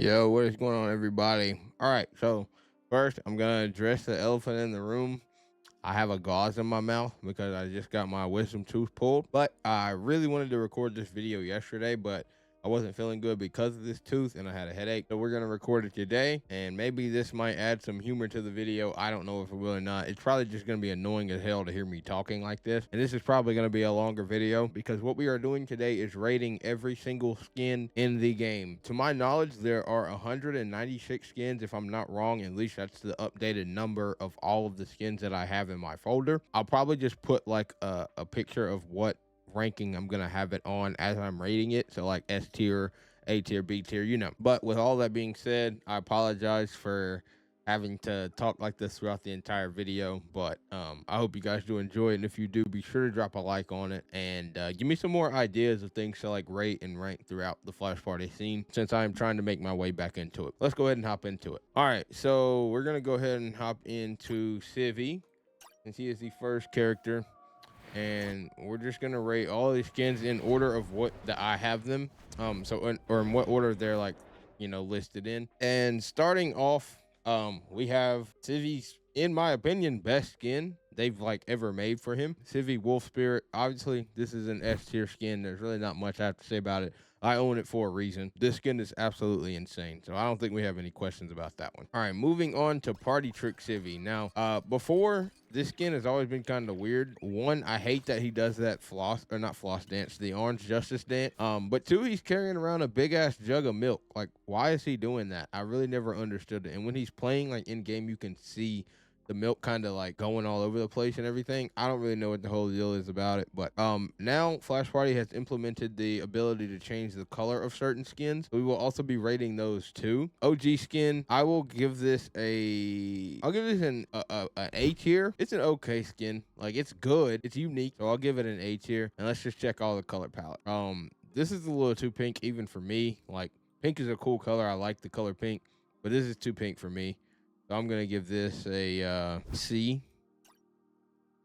Yo, what is going on, everybody? All right, so first, I'm gonna address the elephant in the room. I have a gauze in my mouth because I just got my wisdom tooth pulled. But I really wanted to record this video yesterday, but I wasn't feeling good because of this tooth and I had a headache. So we're going to record it today, and maybe this might add some humor to the video. I don't know if it will or not. It's probably just going to be annoying as hell to hear me talking like this. And this is probably going to be a longer video because what we are doing today is rating every single skin in the game. To my knowledge, there are 196 skins, if I'm not wrong. At least that's the updated number of all of the skins that I have in my folder. I'll probably just put like a picture of what ranking I'm gonna have it on as I'm rating it. So like S tier, A tier, B tier, you know. But with all that being said, I apologize for having to talk like this throughout the entire video, but I hope you guys do enjoy it. And if you do, be sure to drop a like on it and give me some more ideas of things to like rate and rank throughout the Flash Party scene, since I'm trying to make my way back into it. Let's go ahead and hop into it. All right, so we're gonna go ahead and hop into Civvy, since he is the first character, and we're just gonna rate all these skins in order of what that I have them. Or in what order they're like, listed in. And starting off, we have Civi's, in my opinion, best skin they've like ever made for him. Civi Wolf Spirit. Obviously, this is an S tier skin. There's really not much I have to say about it. I own it for a reason. This skin is absolutely insane, so I don't think we have any questions about that one. All right, moving on to Party Trick Civi. Now, before, this skin has always been kind of weird. One, I hate that he does that floss, or not floss dance, the Orange Justice dance. But two, he's carrying around a big ass jug of milk. Like, why is he doing that? I really never understood it. And when he's playing like in game, you can see the milk kind of like going all over the place and everything. I don't really know what the whole deal is about it, but now Flash Party has implemented the ability to change the color of certain skins. We will also be rating those too. OG skin, I'll give this an A tier. It's an okay skin. Like, it's good, it's unique, so I'll give it an A tier. And let's just check all the color palette. This is a little too pink even for me. Like, pink is a cool color. I like the color pink, but this is too pink for me. So I'm gonna give this a C.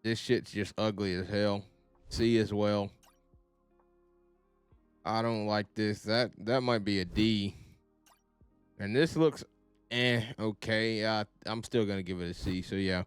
This shit's just ugly as hell. C as well. I don't like this. That might be a D. And this looks okay. I'm still gonna give it a C. So yeah.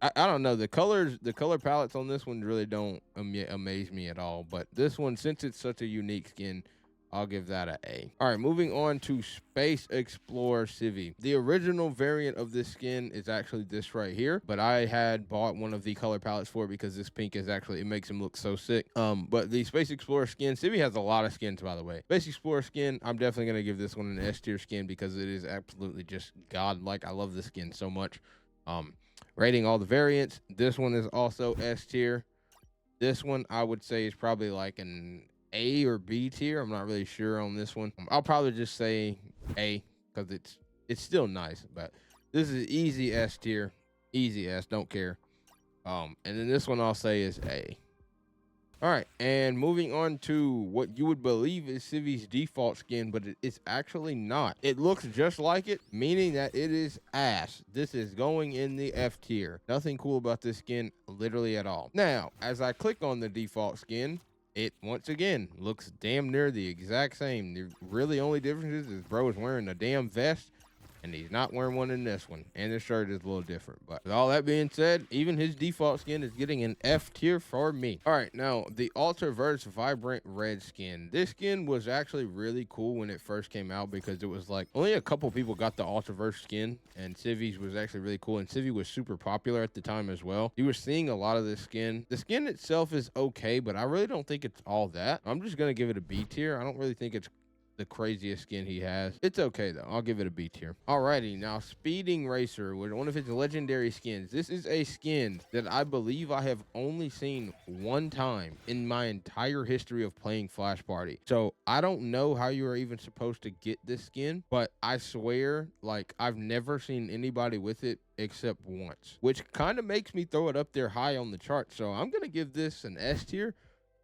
I don't know. The color palettes on this one really don't amaze me at all. But this one, since it's such a unique skin, I'll give that an A. All right, moving on to Space Explorer Civi. The original variant of this skin is actually this right here, but I had bought one of the color palettes for it because this pink is actually, it makes him look so sick. But the Space Explorer skin, Civi has a lot of skins, by the way. Space Explorer skin, I'm definitely going to give this one an S tier skin because it is absolutely just godlike. I love this skin so much. Rating all the variants, this one is also S tier. This one I would say is probably like an A or B tier. I'm not really sure on this one. I'll probably just say A because it's still nice, but this is easy S tier, easy S, don't care. And then this one I'll say is A. All right, and moving on to what you would believe is Civi's default skin, but it's actually not. It looks just like it, meaning that it is ass. This is going in the F tier. Nothing cool about this skin, literally at all. Now, as I click on the default skin, it once again looks damn near the exact same. The really only difference is bro is wearing a damn vest, and he's not wearing one in this one. And the shirt is a little different. But with all that being said, even his default skin is getting an F tier for me. All right, now the Ultraverse Vibrant Red skin. This skin was actually really cool when it first came out because it was like only a couple people got the Ultraverse skin, and Civi's was actually really cool. And Civi was super popular at the time as well. You were seeing a lot of this skin. The skin itself is okay, but I really don't think it's all that. I'm just gonna give it a B tier. I don't really think it's the craziest skin he has. It's okay though. I'll give it a B tier. Alrighty, now Speeding Racer with one of his legendary skins. This is a skin that I believe I have only seen one time in my entire history of playing Flash Party. So I don't know how you are even supposed to get this skin, but I swear, like, I've never seen anybody with it except once, which kind of makes me throw it up there high on the chart. So I'm gonna give this an S tier,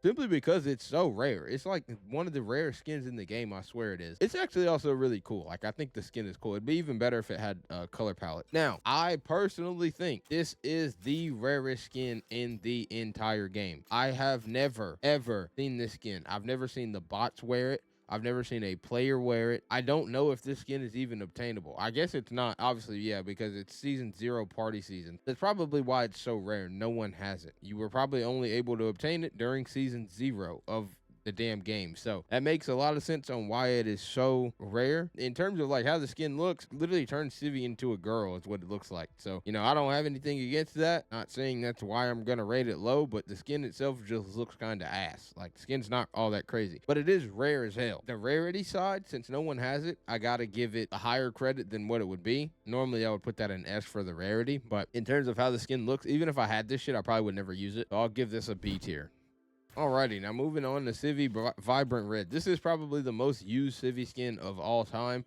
simply because it's so rare. It's like one of the rarest skins in the game, I swear it is. It's actually also really cool. Like, I think the skin is cool. It'd be even better if it had a color palette. Now, I personally think this is the rarest skin in the entire game. I have never, ever seen this skin. I've never seen the bots wear it. I've never seen a player wear it. I don't know if this skin is even obtainable. I guess it's not, obviously, yeah, because it's season 0 party season. That's probably why it's so rare. No one has it. You were probably only able to obtain it during season 0 of the damn game. So that makes a lot of sense on why it is so rare. In terms of like how the skin looks, literally turns Civvy into a girl is what it looks like. So, you know, I don't have anything against that. Not saying that's why I'm gonna rate it low, but the skin itself just looks kind of ass. Like the skin's not all that crazy, but it is rare as hell. The rarity side, since no one has it, I gotta give it a higher credit than what it would be. Normally I would put that in S for the rarity, but in terms of how the skin looks, even if I had this shit, I probably would never use it. So I'll give this a B tier. Alrighty, now moving on to Civvy Vibrant Red. This is probably the most used Civvy skin of all time.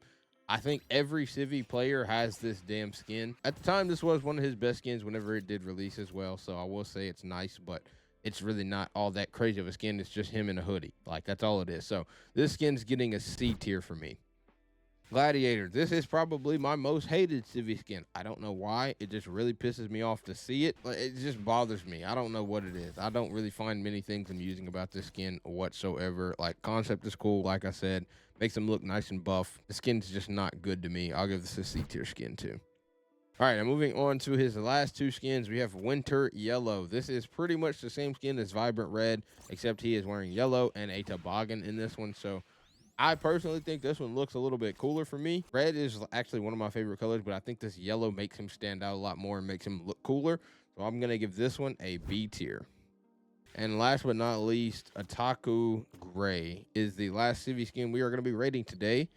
I think every Civvy player has this damn skin. At the time, this was one of his best skins whenever it did release as well, so I will say it's nice, but it's really not all that crazy of a skin. It's just him in a hoodie. Like, that's all it is. So this skin's getting a C tier for me. Gladiator. This is probably my most hated Civvy skin. I don't know why. It just really pisses me off to see it. It just bothers me. I don't know what it is. I don't really find many things amusing about this skin whatsoever. Like, concept is cool, like I said. Makes him look nice and buff. The skin's just not good to me. I'll give this a C tier skin too. All right, now moving on to his last two skins, we have Winter Yellow. This is pretty much the same skin as Vibrant Red, except he is wearing yellow and a toboggan in this one. So I personally think this one looks a little bit cooler for me. Red is actually one of my favorite colors, but I think this yellow makes him stand out a lot more and makes him look cooler. So I'm going to give this one a B tier. And last but not least, Otaku Gray is the last Civvy skin we are going to be rating today.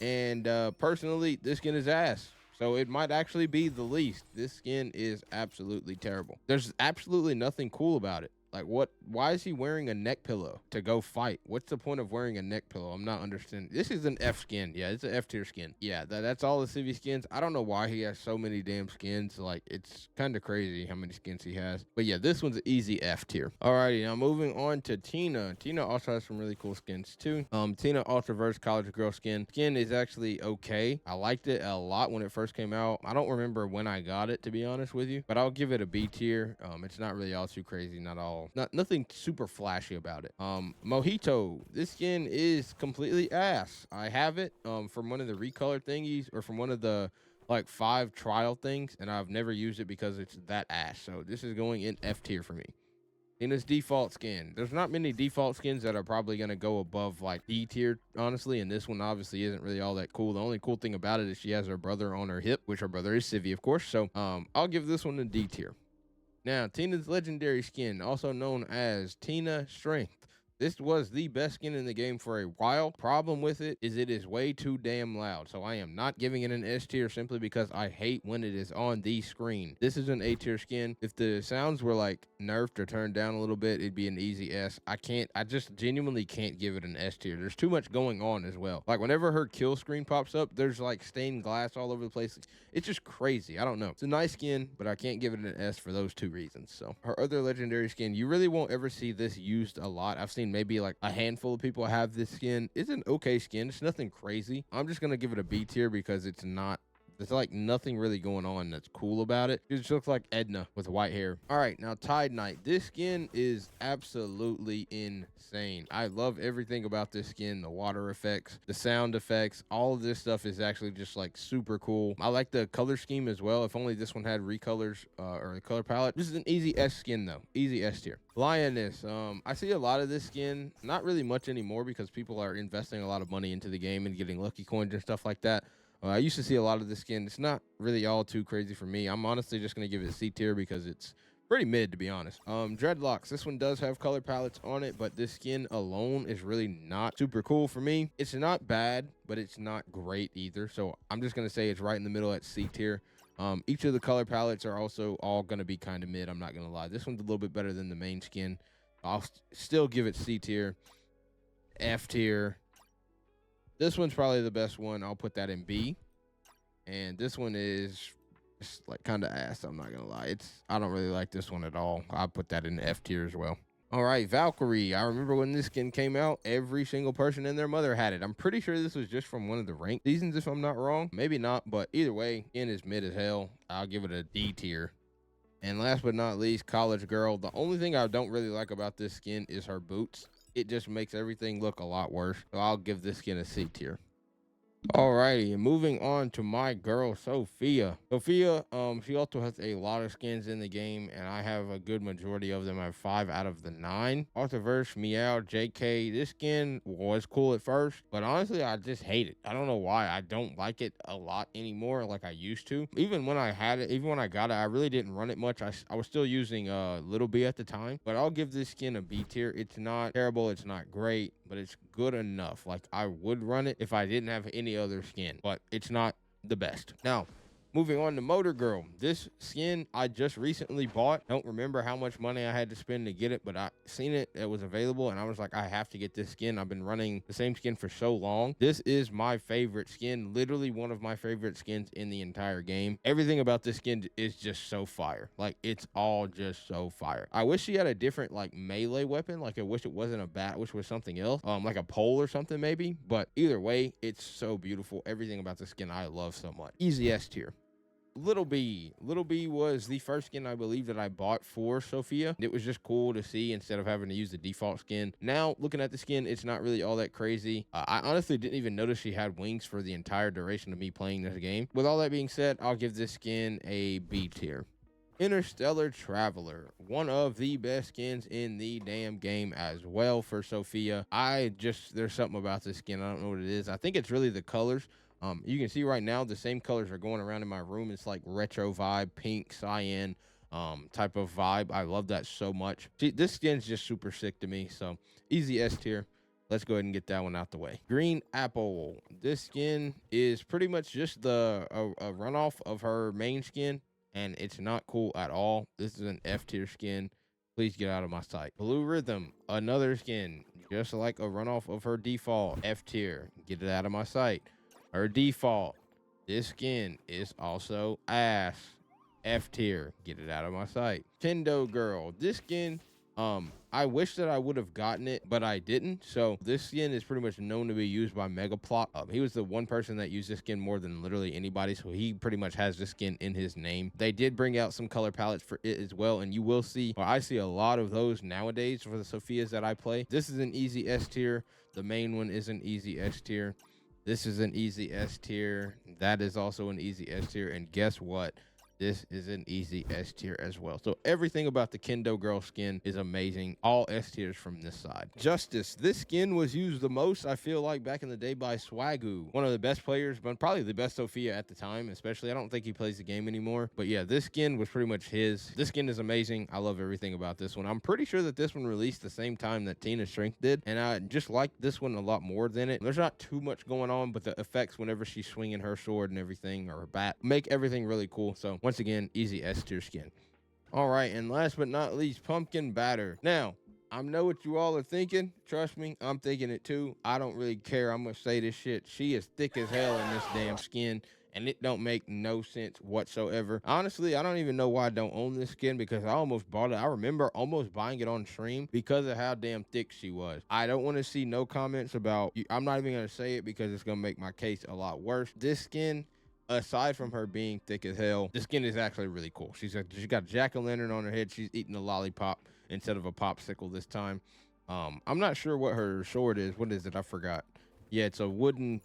And personally, this skin is ass. So it might actually be the least. This skin is absolutely terrible. There's absolutely nothing cool about it. Like, what? Why is he wearing a neck pillow to go fight? What's the point of wearing a neck pillow? I'm not understanding. This is an F skin. Yeah, it's an F tier skin. Yeah, that's all the Civvy skins. I don't know why he has so many damn skins. Like, it's kind of crazy how many skins he has. But yeah, this one's an easy F tier. Alrighty, now moving on to Tina. Tina also has some really cool skins too. Tina Ultraverse College Girl skin. Skin is actually okay. I liked it a lot when it first came out. I don't remember when I got it, to be honest with you, but I'll give it a B tier. It's not really all too crazy, nothing super flashy about it. Mojito, this skin is completely ass. I have it from one of the recolor thingies, or from one of the like 5 trial things, and I've never used it because it's that ass. So this is going in F tier for me. Tina's default skin. There's not many default skins that are probably going to go above like D tier, honestly, and this one obviously isn't really all that cool. The only cool thing about it is she has her brother on her hip, which her brother is Civvy, of course. So I'll give this one a D tier. Now, Tina's legendary skin, also known as Tina Strength. This was the best skin in the game for a while. Problem with it is way too damn loud. So I am not giving it an S tier simply because I hate when it is on the screen. This is an A tier skin. If the sounds were like nerfed or turned down a little bit, it'd be an easy S. I just genuinely can't give it an S tier. There's too much going on as well. Like whenever her kill screen pops up, there's like stained glass all over the place. It's just crazy. I don't know. It's a nice skin, but I can't give it an S for those 2 reasons. So her other legendary skin, you really won't ever see this used a lot. I've seen maybe like a handful of people have this skin. It's an okay skin. It's nothing crazy. I'm just gonna give it a B tier because there's like nothing really going on that's cool about it. It just looks like Edna with white hair. All right, now Tide Knight. This skin is absolutely insane. I love everything about this skin. The water effects, the sound effects, all of this stuff is actually just like super cool. I like the color scheme as well. If only this one had recolors or a color palette. This is an easy S skin though. Easy S tier. Lioness. I see a lot of this skin. Not really much anymore because people are investing a lot of money into the game and getting lucky coins and stuff like that. I used to see a lot of this skin. It's not really all too crazy for me. I'm honestly just going to give it a C tier because it's pretty mid, to be honest. Dreadlocks. This one does have color palettes on it, but this skin alone is really not super cool for me. It's not bad, but it's not great either. So I'm just going to say it's right in the middle at C tier. Each of the color palettes are also all going to be kind of mid. I'm not going to lie. This one's a little bit better than the main skin. I'll still give it C tier, F tier. This one's probably the best one. I'll put that in B. And this one is just like kind of ass. I'm not going to lie. I don't really like this one at all. I'll put that in F tier as well. All right, Valkyrie. I remember when this skin came out, every single person and their mother had it. I'm pretty sure this was just from one of the ranked seasons, if I'm not wrong. Maybe not, but either way, skin is mid as hell. I'll give it a D tier. And last but not least, College Girl. The only thing I don't really like about this skin is her boots. it just makes everything look a lot worse. So I'll give this skin a C tier. Alrighty, and moving on to my girl Sophia. Sophia, she also has a lot of skins in the game, and I have a good majority of them. I have 5 out of the 9. Arthurverse, Meow, JK. This skin was cool at first, but honestly, I just hate it. I don't know why. I don't like it a lot anymore like I used to. Even when I had it, even when I got it, I really didn't run it much. I was still using Little B at the time, but I'll give this skin a B tier. It's not terrible. It's not great, but it's good enough. Like, I would run it if I didn't have any other skin, but it's not the best. Now, moving on to Motor Girl. This skin I just recently bought. Don't remember how much money I had to spend to get it, but I seen it was available, and I was like, I have to get this skin. I've been running the same skin for so long. This is my favorite skin, literally one of my favorite skins in the entire game. Everything about this skin is just so fire. Like, it's all just so fire. I wish she had a different like melee weapon. Like, I wish it wasn't a bat, I wish it was something else, like a pole or something maybe. But either way, it's so beautiful. Everything about the skin I love so much. Easy S tier. Little B. Little B was the first skin I believe that I bought for Sophia. It was just cool to see instead of having to use the default skin. Now, looking at the skin, it's not really all that crazy. I honestly didn't even notice she had wings for the entire duration of me playing this game. With all that being said, I'll give this skin a B tier. Interstellar Traveler, one of the best skins in the damn game as well for Sophia. There's something about this skin. I don't know what it is. I think it's really the colors. You can see right now the same colors are going around in my room. It's like retro vibe, pink, cyan, type of vibe. I love that so much. See, this skin's just super sick to me. So easy S tier. Let's go ahead and get that one out the way. Green Apple. This skin is pretty much just a runoff of her main skin, and it's not cool at all. This is an F tier skin. Please get out of my sight. Blue Rhythm, another skin, just like a runoff of her default, F tier. Get it out of my sight. Her default, this skin is also ass, F tier. Get it out of my sight. Kendo Girl, this skin, I wish that I would have gotten it, but I didn't. So this skin is pretty much known to be used by Megaplot. He was the one person that used this skin more than literally anybody, so he pretty much has this skin in his name. They did bring out some color palettes for it as well, and you will see, or I see a lot of those nowadays for the Sophias that I play. This is an easy S tier. The main one is an easy S tier. This is an easy S tier. That is also an easy S tier. And guess what? This is an easy S tier as well. So everything about the Kendo Girl skin is amazing. All S tiers from this side. Justice. This skin was used the most, I feel like, back in the day by Swagoo. One of the best players, but probably the best Sophia at the time, especially. I don't think he plays the game anymore. But yeah, this skin was pretty much his. This skin is amazing. I love everything about this one. I'm pretty sure that this one released the same time that Tina's Strength did. And I just like this one a lot more than it. There's not too much going on, but the effects whenever she's swinging her sword and everything, or her bat, make everything really cool. So once again, easy S tier skin. All right, and last but not least, Pumpkin Batter. Now, I know what you all are thinking. Trust me, I'm thinking it too. I don't really care. I'm gonna say this shit. She is thick as hell in this damn skin, and it don't make no sense whatsoever. Honestly, I don't even know why I don't own this skin, because I almost bought it. I remember almost buying it on stream because of how damn thick she was. I don't want to see no comments about, I'm not even gonna say it because it's gonna make my case a lot worse. This skin, aside from her being thick as hell, the skin is actually really cool. She got a jack-o'-lantern on her head. She's eating a lollipop instead of a popsicle this time. I'm not sure what her sword is. What is it? I forgot. Yeah, it's a wooden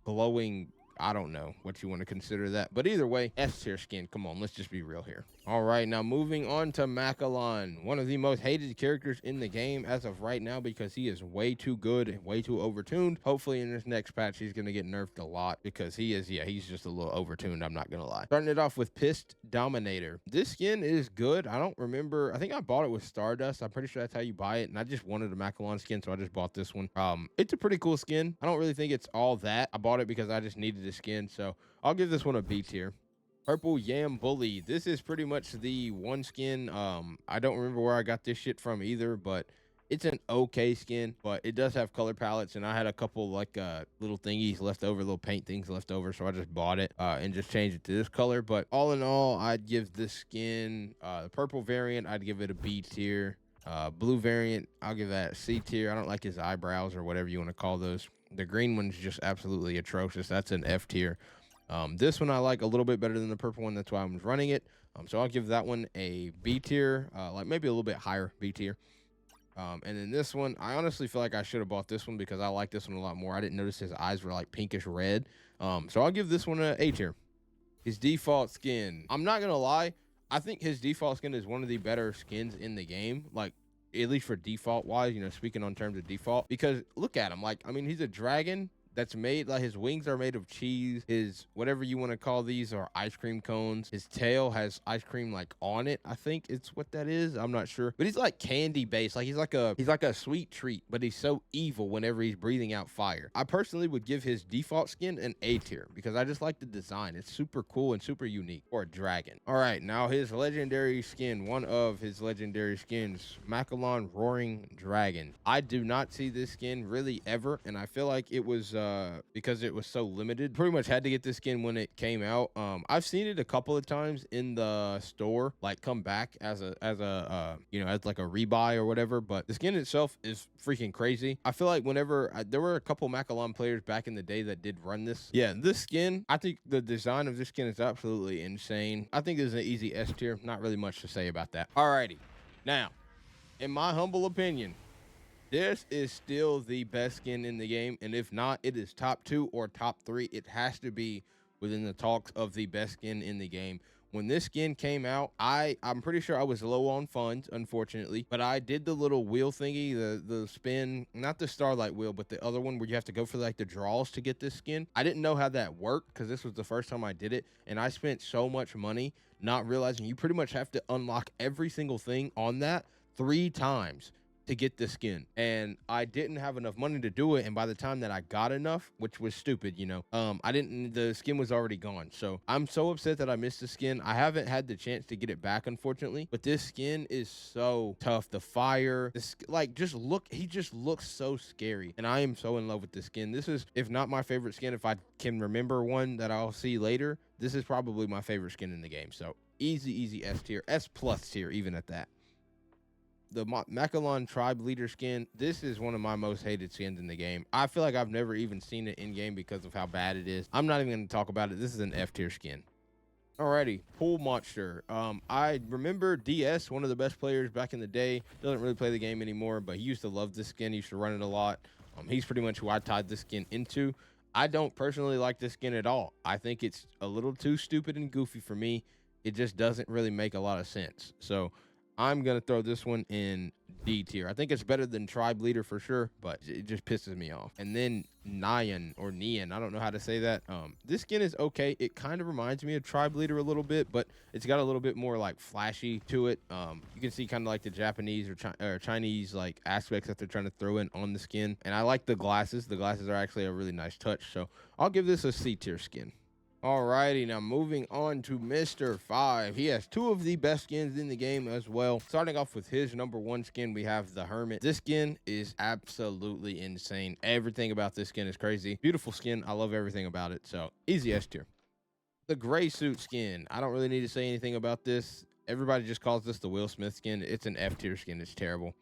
glowing, I don't know what you want to consider that, but either way, S tier skin. Come on, let's just be real here. All right, now moving on to Macalon, one of the most hated characters in the game as of right now, because he is way too good and way too overtuned. Hopefully in this next patch he's going to get nerfed a lot, because he's just a little overtuned, I'm not gonna lie. Starting it off with Pissed Dominator. This skin is good. I don't remember, I think I bought it with Stardust. I'm pretty sure that's how you buy it, and I just wanted a Macalon skin, so I just bought this one. It's a pretty cool skin. I don't really think it's all that. I bought it because I just needed a skin, so I'll give this one a B tier. Purple Yam Bully. This is pretty much the one skin. I don't remember where I got this shit from either, but it's an okay skin, but it does have color palettes, and I had a couple like little thingies left over, little paint things left over, so I just bought it and just changed it to this color. But all in all, I'd give this skin, the purple variant, I'd give it a B tier. Blue variant, I'll give that a C tier. I don't like his eyebrows or whatever you want to call those. The green one's just absolutely atrocious. That's an F tier. This one I like a little bit better than the purple one. That's why I'm running it. So I'll give that one a B tier, like maybe a little bit higher B tier. And then this one, I honestly feel like I should have bought this one because I like this one a lot more. I didn't notice his eyes were like pinkish red. So I'll give this one an A tier. His default skin. I'm not gonna lie. I think his default skin is one of the better skins in the game. Like, at least for default wise, speaking on terms of default, because look at him. Like, I mean, he's a dragon that's made, like, his wings are made of cheese. His whatever you want to call these are ice cream cones. His tail has ice cream like on it. I think it's what that is. I'm not sure, but he's like candy based. Like, he's like a sweet treat, but he's so evil whenever he's breathing out fire. I personally would give his default skin an A tier because I just like the design. It's super cool and super unique for a dragon. All right, now his legendary skin, one of his legendary skins, Macalon Roaring Dragon. I do not see this skin really ever, and I feel like it was because it was so limited. Pretty much had to get this skin when it came out. I've seen it a couple of times in the store, like come back as like a rebuy or whatever. But the skin itself is freaking crazy. I feel like whenever there were a couple Macalon players back in the day that did run this. Yeah, this skin, I think the design of this skin is absolutely insane. I think it's an easy S tier. Not really much to say about that. Alrighty, now, in my humble opinion, this is still the best skin in the game, and if not, it is top 2 or top 3. It has to be within the talks of the best skin in the game. When this skin came out, I'm pretty sure I was low on funds, unfortunately, but I did the little wheel thingy, the spin, not the Starlight wheel, but the other one where you have to go for like the draws to get this skin. I didn't know how that worked because this was the first time I did it, and I spent so much money not realizing you pretty much have to unlock every single thing on that 3 times to get the skin, and I didn't have enough money to do it. And by the time that I got enough, which was stupid, the skin was already gone. So I'm so upset that I missed the skin. I haven't had the chance to get it back, unfortunately, but this skin is so tough. The fire, he just looks so scary, and I am so in love with this skin. This is, if not my favorite skin, if I can remember one that I'll see later, this is probably my favorite skin in the game. So easy S tier, S plus tier, even at that. The Macalon Tribe Leader skin, this is one of my most hated skins in the game. I feel like I've never even seen it in game because of how bad it is. I'm not even going to talk about it. This is an F tier skin. Alrighty, Pool Monster. I remember DS, one of the best players back in the day. Doesn't really play the game anymore, but he used to love this skin. He used to run it a lot. He's pretty much who I tied this skin into. I don't personally like this skin at all. I think it's a little too stupid and goofy for me. It just doesn't really make a lot of sense. So I'm going to throw this one in D tier. I think it's better than Tribe Leader for sure, but it just pisses me off. And then Nyan or Neon, I don't know how to say that. This skin is okay. It kind of reminds me of Tribe Leader a little bit, but it's got a little bit more like flashy to it. You can see kind of like the Japanese or Chinese like aspects that they're trying to throw in on the skin. And I like the glasses. The glasses are actually a really nice touch. So I'll give this a C tier skin. Alrighty, now moving on to Mr. 5. He has 2 of the best skins in the game as well. Starting off with his number 1 skin, we have the Hermit. This skin is absolutely insane. Everything about this skin is crazy. Beautiful skin. I love everything about it. So easy S tier. The gray suit skin. I don't really need to say anything about this. Everybody just calls this the Will Smith skin. It's an F tier skin. It's terrible.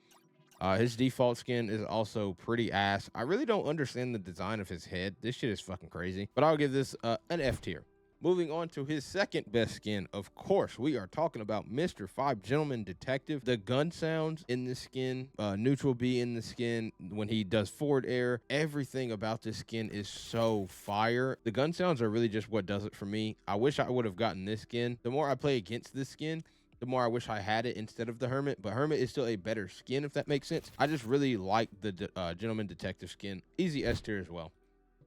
His default skin is also pretty ass. I really don't understand the design of his head. This shit is fucking crazy. But I'll give this an F tier. Moving on to his second best skin, of course, we are talking about Mr. 5 Gentleman Detective. The gun sounds in the skin, neutral B in the skin, when he does forward air, everything about this skin is so fire. The gun sounds are really just what does it for me. I wish I would have gotten this skin. The more I play against this skin, the more I wish I had it instead of the Hermit, but Hermit is still a better skin, if that makes sense. I just really like the Gentleman Detective skin. Easy S tier as well.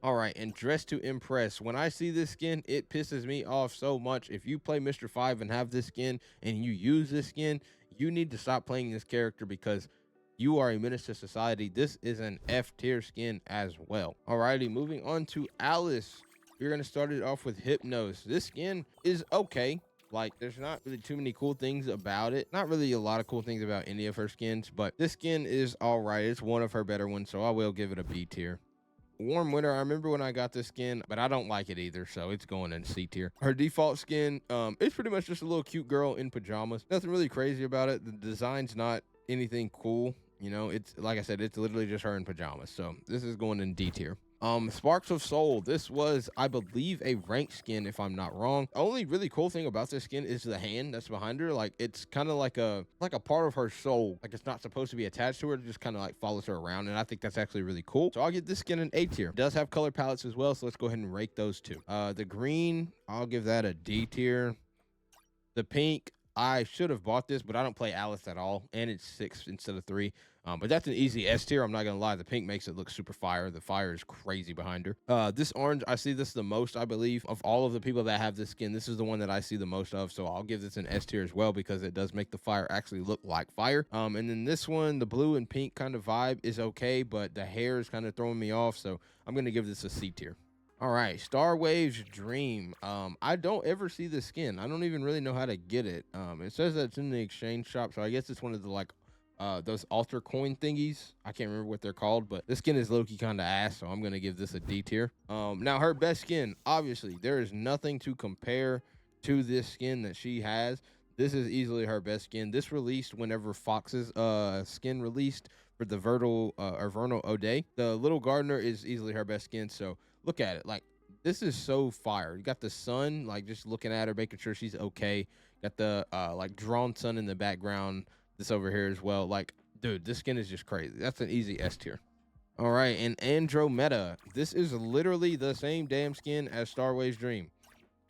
All right, and Dress to Impress. When I see this skin, it pisses me off so much. If you play Mr. 5 and have this skin and you use this skin, you need to stop playing this character because you are a menace to society. This is an F tier skin as well. Alrighty, moving on to Alice. We're going to start it off with Hypnos. This skin is okay. Like, there's not really too many cool things about it. Not really a lot of cool things about any of her skins, but this skin is all right. It's one of her better ones, so I will give it a B tier. Warm Winter, I remember when I got this skin, but I don't like it either, so it's going in C tier. Her default skin, it's pretty much just a little cute girl in pajamas. Nothing really crazy about it. The design's not anything cool. It's, like I said, it's literally just her in pajamas, so this is going in D tier. Sparks of Soul. This was, I believe, a ranked skin, if I'm not wrong. Only really cool thing about this skin is the hand that's behind her. Like, it's kind of like a part of her soul. Like, it's not supposed to be attached to her. It just kind of like follows her around, and I think that's actually really cool. So I'll give this skin an A tier. It does have color palettes as well, so let's go ahead and rate those two. The green, I'll give that a D tier. The pink, I should have bought this, but I don't play Alice at all, and it's 6 instead of 3. But that's an easy S tier. I'm not gonna lie. The pink makes it look super fire. The fire is crazy behind her. This orange, I see this the most, I believe, of all of the people that have this skin. This is the one that I see the most of, so I'll give this an S tier as well because it does make the fire actually look like fire. And then this one, the blue and pink kind of vibe is okay, but the hair is kind of throwing me off, so I'm gonna give this a C tier. All right, Star Waves Dream. I don't ever see the skin. I don't even really know how to get it. It says that it's in the exchange shop, so I guess it's one of the like those altar coin thingies. I can't remember what they're called, but this skin is low-key kind of ass, so I'm gonna give this a D tier. Now her best skin, obviously, there is nothing to compare to this skin that she has. This is easily her best skin. This released whenever Fox's skin released for the Vernal O'Day. The Little Gardener is easily her best skin, so look at it. Like, this is so fire. You got the sun, like, just looking at her, making sure she's okay. Got the like drawn sun in the background. This over here as well. Like, dude, this skin is just crazy. That's an easy S tier. All right, and Andromeda. This is literally the same damn skin as Star Waves Dream.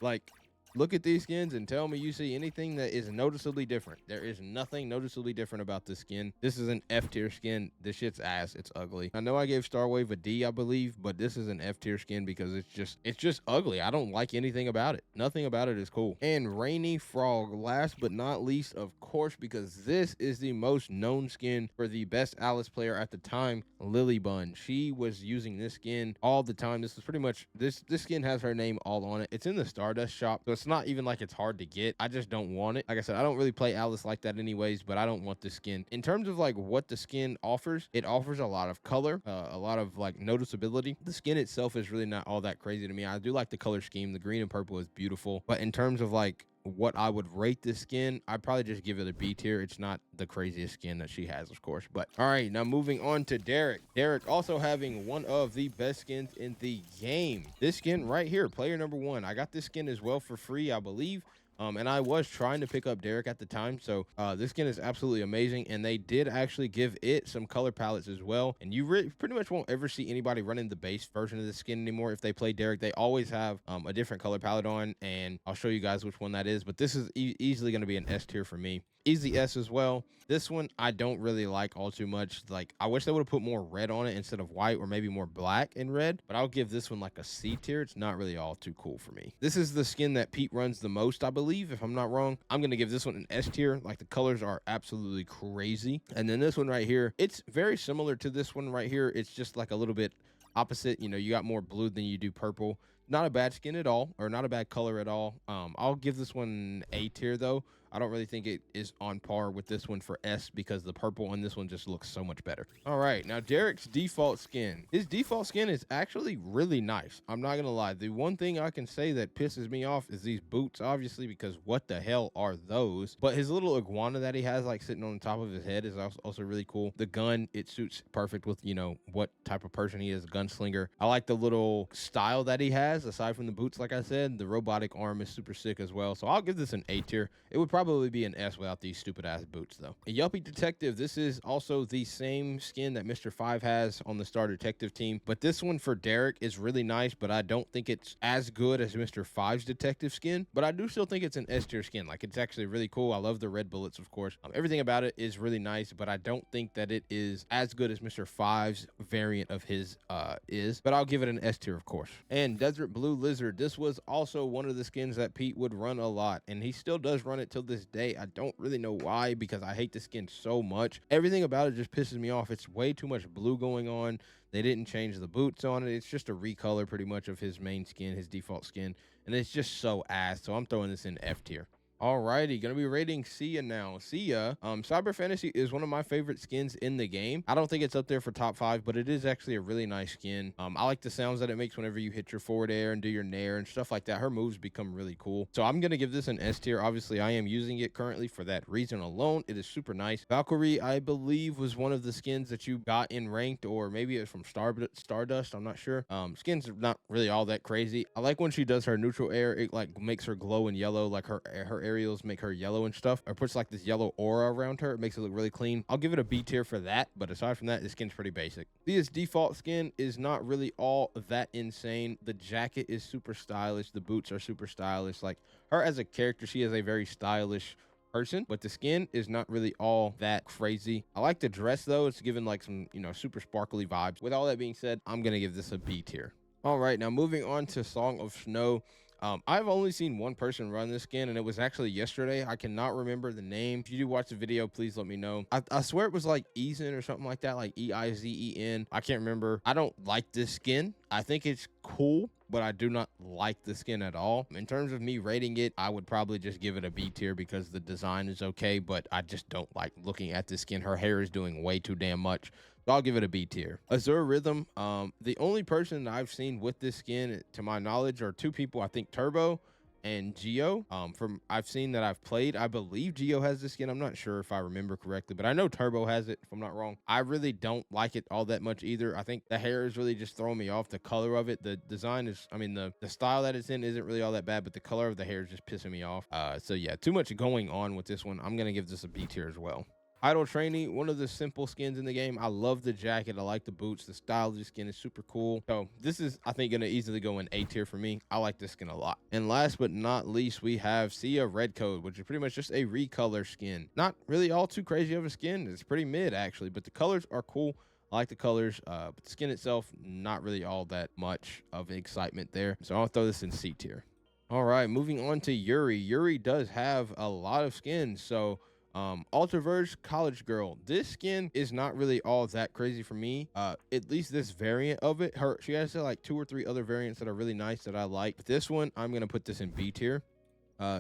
Like, look at these skins and tell me you see anything that is noticeably different. There is nothing noticeably different about this skin. This is an F tier skin. This shit's ass. It's ugly. I know I gave Star Wave a D, I believe, but this is an F tier skin because it's just ugly. I don't like anything about it. Nothing about it is cool. And Rainy Frog, last but not least, of course, because this is the most known skin for the best Alice player at the time, Lily Bun. She was using this skin all the time. This is pretty much this skin has her name all on it. It's in the Stardust shop, so it's not even like it's hard to get. I just don't want it. Like I said, I don't really play Alice like that anyways, but I don't want this skin. In terms of like what the skin offers, it offers a lot of color, a lot of like noticeability. The skin itself is really not all that crazy to me. I do like the color scheme. The green and purple is beautiful, but in terms of like what I would rate this skin, I'd probably just give it a B tier. It's not the craziest skin that she has, of course. But all right, now moving on to Derek. Derek also having one of the best skins in the game. This skin right here, player number 1. I got this skin as well for free, I believe. And I was trying to pick up Derek at the time, so this skin is absolutely amazing, and they did actually give it some color palettes as well, and you pretty much won't ever see anybody running the base version of the skin anymore. If they play Derek, they always have a different color palette on, and I'll show you guys which one that is, but this is easily going to be an S tier for me. Easy S as well. This one I don't really like all too much. Like, I wish they would have put more red on it instead of white, or maybe more black and red, but I'll give this one like a C tier. It's not really all too cool for me. This is the skin that Pete runs the most, I believe, if I'm not wrong. I'm gonna give this one an S tier. Like, the colors are absolutely crazy. And then this one right here, it's very similar to this one right here. It's just like a little bit opposite. You know, you got more blue than you do purple. Not a bad skin at all, or not a bad color at all. I'll give this one A tier though. I don't really think it is on par with this one for S because the purple on this one just looks so much better. All right, now Derek's default skin. His default skin is actually really nice. I'm not gonna lie. The one thing I can say that pisses me off is these boots, obviously, because what the hell are those? But his little iguana that he has like sitting on the top of his head is also really cool. The gun, it suits perfect with, you know, what type of person he is, a gunslinger. I like the little style that he has, aside from the boots, like I said. The robotic arm is super sick as well. So I'll give this an A tier. It would probably be an S without these stupid ass boots though. A Yuppie Detective, this is also the same skin that Mr. 5 has on the Star Detective team, but this one for Derek is really nice, but I don't think it's as good as Mr. 5's detective skin, but I do still think it's an S tier skin. Like, it's actually really cool. I love the red bullets, of course. Everything about it is really nice, but I don't think that it is as good as Mr. 5's variant of his is, but I'll give it an S tier, of course. And Desert Blue Lizard, this was also one of the skins that Pete would run a lot, and he still does run it till this day. I don't really know why, because I hate the skin so much. Everything about it just pisses me off. It's way too much blue going on. They didn't change the boots on it. It's just a recolor pretty much of his main skin, his default skin, and it's just so ass. So I'm throwing this in F tier. Alrighty, gonna be rating Sia now. Sia, Cyber Fantasy is one of my favorite skins in the game. I don't think it's up there for top 5, but it is actually a really nice skin. I like the sounds that it makes whenever you hit your forward air and do your nair and stuff like that. Her moves become really cool. So I'm gonna give this an S tier. Obviously, I am using it currently for that reason alone. It is super nice. Valkyrie, I believe, was one of the skins that you got in ranked, or maybe it's from Stardust. I'm not sure. Skins are not really all that crazy. I like when she does her neutral air. It like makes her glow in yellow, like her aerials make her yellow and stuff, or puts like this yellow aura around her. It makes it look really clean. I'll give it a B tier for that, but aside from that, the skin's pretty basic. Sia's default skin is not really all that insane. The jacket is super stylish. The boots are super stylish. Like her as a character, she is a very stylish person, but the skin is not really all that crazy. I like the dress though. It's given like some, super sparkly vibes. With all that being said, I'm gonna give this a B tier. All right, now moving on to Song of Snow. I've only seen one person run this skin, and it was actually yesterday. I cannot remember the name. If you do watch the video, please let me know. I swear it was like Eisen or something like that, like Eizen. I can't remember. I don't like this skin. I think it's cool, but I do not like the skin at all. In terms of me rating it, I would probably just give it a B tier because the design is okay, but I just don't like looking at the skin. Her hair is doing way too damn much. So I'll give it a B tier. Azure Rhythm, the only person I've seen with this skin, to my knowledge, are two people. I think Turbo and Geo. From I've seen that I've played, I believe Geo has this skin. I'm not sure if I remember correctly, but I know Turbo has it, if I'm not wrong. I really don't like it all that much either. I think the hair is really just throwing me off. The color of it, the design is, the style that it's in isn't really all that bad, but the color of the hair is just pissing me off. So yeah, too much going on with this one. I'm gonna give this a B tier as well. Idle Trainee, one of the simple skins in the game. I love the jacket. I like the boots. The style of the skin is super cool. So this is, I think, going to easily go in A tier for me. I like this skin a lot. And last but not least, we have Sia Red Code, which is pretty much just a recolor skin. Not really all too crazy of a skin. It's pretty mid, actually, but the colors are cool. I like the colors, but the skin itself, not really all that much of excitement there. So I'll throw this in C tier. All right, moving on to Yuri. Yuri does have a lot of skins, so Ultraverse College Girl. This skin is not really all that crazy for me. At least this variant of it. She has like 2 or 3 other variants that are really nice that I like. But this one, I'm gonna put this in B tier.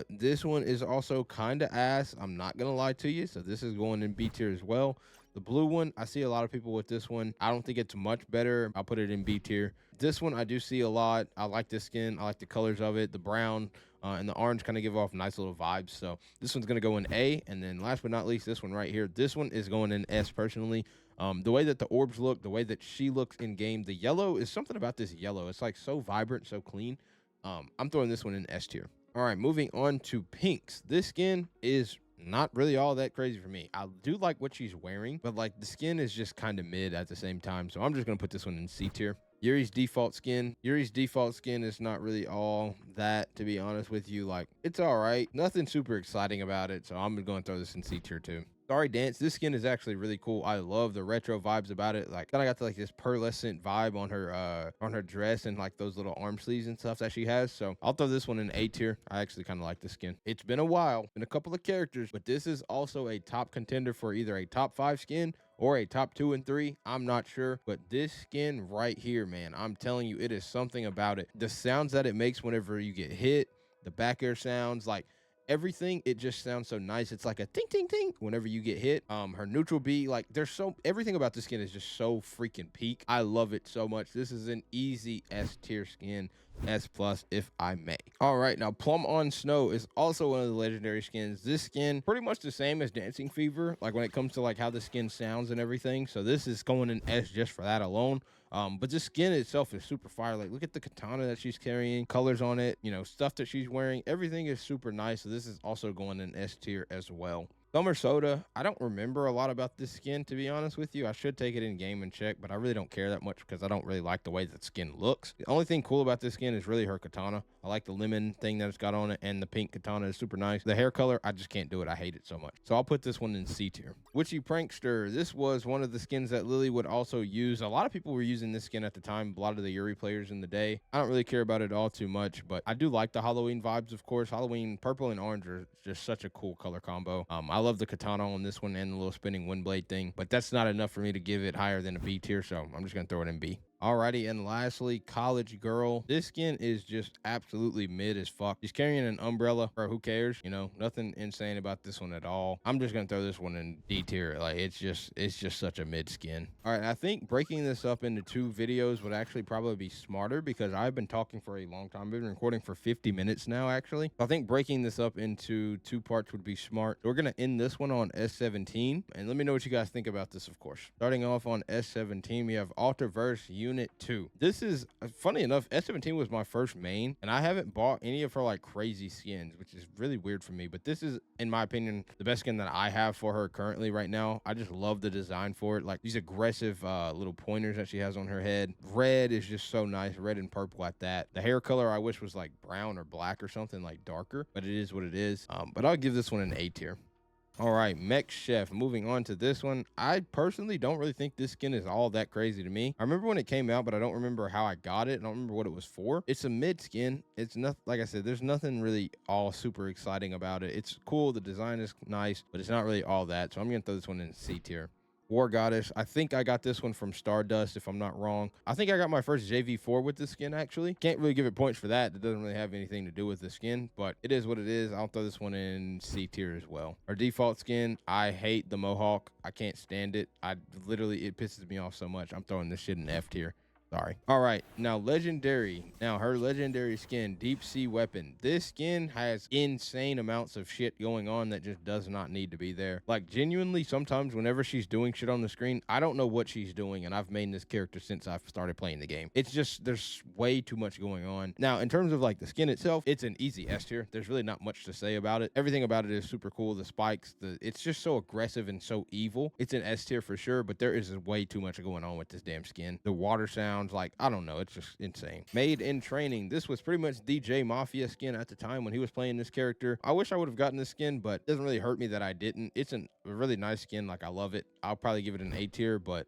This one is also kind of ass. I'm not gonna lie to you. So this is going in B tier as well. The blue one, I see a lot of people with this one. I don't think it's much better. I'll put it in B tier. This one I do see a lot. I like this skin. I like the colors of it. The brown and the orange kind of give off nice little vibes. So this one's going to go in A. And then last but not least, this one right here. This one is going in S personally. The way that the orbs look, the way that she looks in game, the yellow is something about this yellow. It's like so vibrant, so clean. I'm throwing this one in S tier. All right, moving on to pinks. This skin is not really all that crazy for me. I do like what she's wearing, but like the skin is just kind of mid at the same time. So I'm just going to put this one in C tier. Yuri's default skin. Yuri's default skin is not really all that, to be honest with you. Like, it's all right. Nothing super exciting about it. So I'm going to throw this in C tier too. Starry Dance, this skin is actually really cool. I love the retro vibes about it. Like, kind of got like this pearlescent vibe on her dress and like those little arm sleeves and stuff that she has. So I'll throw this one in A tier. I actually kind of like this skin. It's been a while, been a couple of characters, but this is also a top contender for either a top 5 skin or a top 2 and 3. I'm not sure, but this skin right here, man, I'm telling you, it is something about it. The sounds that it makes whenever you get hit, the back air sounds, like everything, it just sounds so nice. It's like a ting ting ting whenever you get hit. Her neutral B, like everything about this skin is just so freaking peak. I love it so much. This is an easy S tier skin. S plus, if I may. All right, now Plum on Snow is also one of the legendary skins. This skin pretty much the same as Dancing Fever, like when it comes to like how the skin sounds and everything. So this is going in S just for that alone. But the skin itself is super fire. Like, look at the katana that she's carrying, colors on it, stuff that she's wearing. Everything is super nice. So this is also going in S tier as well. Summer Soda, I don't remember a lot about this skin, to be honest with you. I should take it in game and check, but I really don't care that much because I don't really like the way that skin looks. The only thing cool about this skin is really her katana. I like the lemon thing that it's got on it, and the pink katana is super nice. The hair color, I just can't do it. I hate it so much. So I'll put this one in C tier. Witchy Prankster, this was one of the skins that Lily would also use. A lot of people were using this skin at the time, a lot of the Yuri players in the day. I don't really care about it all too much, but I do like the Halloween vibes, of course. Halloween purple and orange are just such a cool color combo. I love the katana on this one and the little spinning wind blade thing, but that's not enough for me to give it higher than a B tier, so I'm just gonna throw it in B. Alrighty, and lastly, College Girl. This skin is just absolutely mid as fuck. She's carrying an umbrella, or who cares? You know, nothing insane about this one at all. I'm just gonna throw this one in D tier. Like it's just such a mid skin. All right, I think breaking this up into 2 videos would actually probably be smarter because I've been talking for a long time. I've been recording for 50 minutes now, actually. I think breaking this up into 2 parts would be smart. We're gonna end this one on S17, and let me know what you guys think about this, of course. Starting off on S17, we have Ultraverse Unit 2. This is funny enough, S17 was my first main, and I haven't bought any of her like crazy skins, which is really weird for me. But this is, in my opinion, the best skin that I have for her currently right now. I just love the design for it, like these aggressive little pointers that she has on her head. Red is just so nice, red and purple at that. The hair color I wish was like brown or black or something like darker, but it is what it is. But I'll give this one an A tier. All right, Mech Chef. Moving on to this one. I personally don't really think this skin is all that crazy to me. I remember when it came out, but I don't remember how I got it. I don't remember what it was for. It's a mid skin. It's not, like I said, there's nothing really all super exciting about it. It's cool. The design is nice, but it's not really all that. So I'm going to throw this one in C tier. War Goddess. I think I got this one from Stardust, if I'm not wrong. I think I got my first JV4 with this skin, actually. Can't really give it points for that. It doesn't really have anything to do with the skin, but it is what it is. I'll throw this one in C tier as well. Our default skin, I hate the Mohawk. I can't stand it. It pisses me off so much. I'm throwing this shit in F tier. Sorry. All right, now legendary. Now her legendary skin, Deep Sea Weapon. This skin has insane amounts of shit going on that just does not need to be there. Like genuinely, sometimes whenever she's doing shit on the screen, I don't know what she's doing, and I've made this character since I've started playing the game. It's just, there's way too much going on. Now, in terms of like the skin itself, it's an easy S tier. There's really not much to say about it. Everything about it is super cool. The spikes, it's just so aggressive and so evil. It's an S tier for sure, but there is way too much going on with this damn skin. The water sounds, like, I don't know, it's just insane. Made in Training. This was pretty much DJ Mafia skin at the time when he was playing this character. I wish I would have gotten this skin, but it doesn't really hurt me that I didn't. It's a really nice skin. Like, I love it. I'll probably give it an A tier, but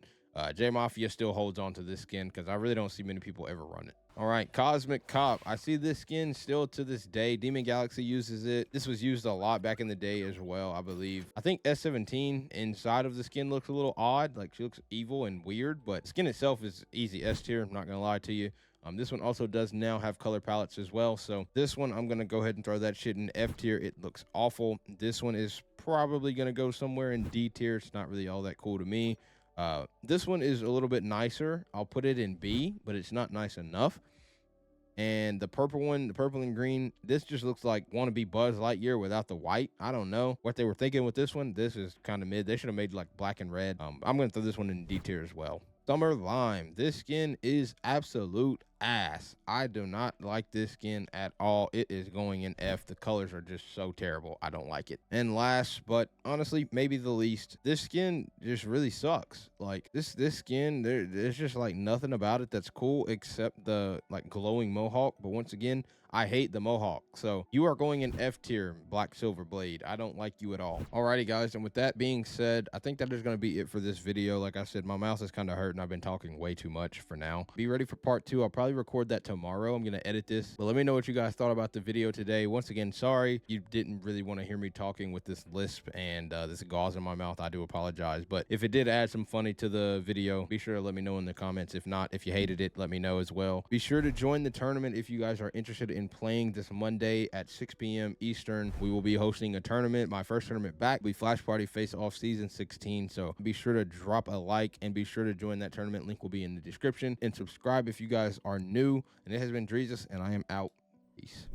J Mafia still holds on to this skin because I really don't see many people ever run it. All right, Cosmic Cop. I see this skin still to this day. Demon Galaxy uses it. This was used a lot back in the day as well, I believe. I think S17 inside of the skin looks a little odd. Like, she looks evil and weird, but the skin itself is easy S tier. I'm not going to lie to you. This one also does now have color palettes as well. So this one, I'm going to go ahead and throw that shit in F tier. It looks awful. This one is probably going to go somewhere in D tier. It's not really all that cool to me. This one is a little bit nicer. I'll put it in B, but it's not nice enough. And the purple one, the purple and green, this just looks like wannabe Buzz Lightyear without the white. I don't know what they were thinking with this one. This is kind of mid. They should have made like black and red. I'm going to throw this one in D tier as well. Summer Lime. This skin is absolute ass. I do not like this skin at all. It is going in F. The colors are just so terrible. I don't like it. And last, but honestly, maybe the least, this skin just really sucks. Like this skin, there's just like nothing about it that's cool except the like glowing Mohawk. But once again, I hate the Mohawk. So you are going in F tier, Black Silver Blade. I don't like you at all. Alrighty, guys. And with that being said, I think that is going to be it for this video. Like I said, my mouth is kind of hurting. I've been talking way too much for now. Be ready for part 2. I'll probably record that tomorrow. I'm going to edit this. But let me know what you guys thought about the video today. Once again, sorry you didn't really want to hear me talking with this lisp and this gauze in my mouth. I do apologize. But if it did add some funny to the video, be sure to let me know in the comments. If not, if you hated it, let me know as well. Be sure to join the tournament if you guys are interested in playing this Monday at 6 p.m. Eastern. We will be hosting a tournament. My first tournament back will be Flash Party Face Off Season 16. So be sure to drop a like and be sure to join that tournament. Link will be in the description. And subscribe if you guys are new. And it has been Dreezus, and I am out. Peace.